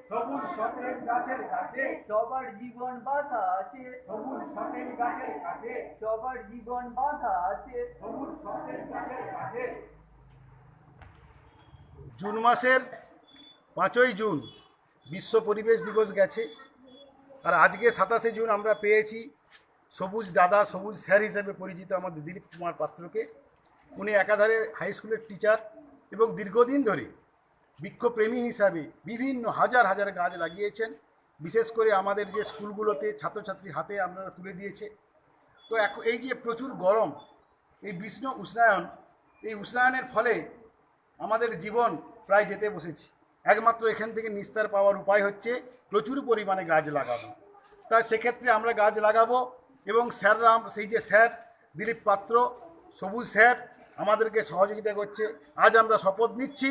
সবুজ সতেজ গাছের কাছে সবার জীবন বাঁধা আছে। সবুজ সতেজ গাছের কাছে সবার জীবন বাঁধা আছে। সবুজ সতেজ গাছের কাছে। জুন মাসের 5ই জুন বিশ্ব পরিবেশ দিবস গেছে, আর আজকে 27শে জুন আমরা পেয়েছি সবুজ দাদা, সবুজ স্যার হিসেবে পরিচিত আমাদের দিলীপ কুমার পাত্রকে। উনি একাধারে হাই স্কুলের টিচার এবং দীর্ঘদিন ধরে বৃক্ষপ্রেমী হিসাবে বিভিন্ন হাজার হাজার গাছ লাগিয়েছেন। বিশেষ করে আমাদের যে স্কুলগুলোতে ছাত্রছাত্রী হাতে আপনারা তুলে দিয়েছে। তো এই যে প্রচুর গরম, এই বিশ্ব উষ্ণায়ন, এই উষ্ণায়নের ফলে আমাদের জীবন প্রায় যেতে বসেছি। একমাত্র এখান থেকে নিস্তার পাওয়ার উপায় হচ্ছে প্রচুর পরিমাণে গাছ লাগানো। তাই সেক্ষেত্রে আমরা গাছ লাগাবো এবং সেই যে স্যার দিলীপ পাত্র, সবুজ স্যার আমাদেরকে সহযোগিতা করছে। আজ আমরা শপথ নিচ্ছি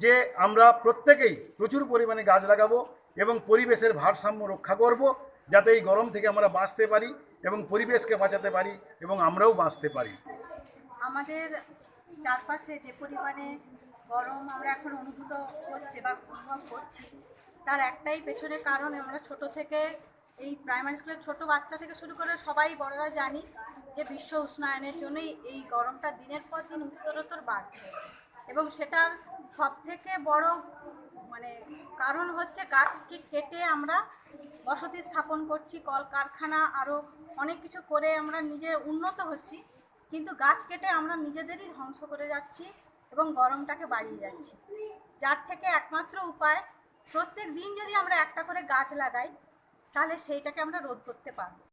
যে আমরা প্রত্যেকেই প্রচুর পরিমাণে গাছ লাগাবো এবং পরিবেশের ভারসাম্য রক্ষা করব, যাতে এই গরম থেকে আমরা বাঁচতে পারি এবং পরিবেশকে বাঁচাতে পারি এবং আমরাও বাঁচতে পারি। আমাদের চারপাশে যে পরিমাণে গরম আমরা এখন অনুভব করছি, তার একটাই পেছনে কারণ আমরা ছোট থেকে এই প্রাইমারি স্কুলের ছোট বাচ্চা থেকে শুরু করে সবাই বড়রা জানি যে বিশ্ব উষ্ণায়নের জন্যই এই গরমটা দিনের পর দিন উত্তরোত্তর বাড়ছে। এবং সেটার সবথেকে বড় কারণ হচ্ছে গাছকে কেটে আমরা বসতি স্থাপন করছি, কলকারখানা আরও অনেক কিছু করে আমরা নিজে উন্নত হচ্ছি, কিন্তু গাছ কেটে আমরা নিজেদেরই ধ্বংস করে যাচ্ছি এবং গরমটাকে বাড়িয়ে যাচ্ছি। যার থেকে একমাত্র উপায়, প্রত্যেক দিন যদি আমরা একটা করে গাছ লাগাই তাহলে সেইটাকে আমরা রোধ করতে পারব।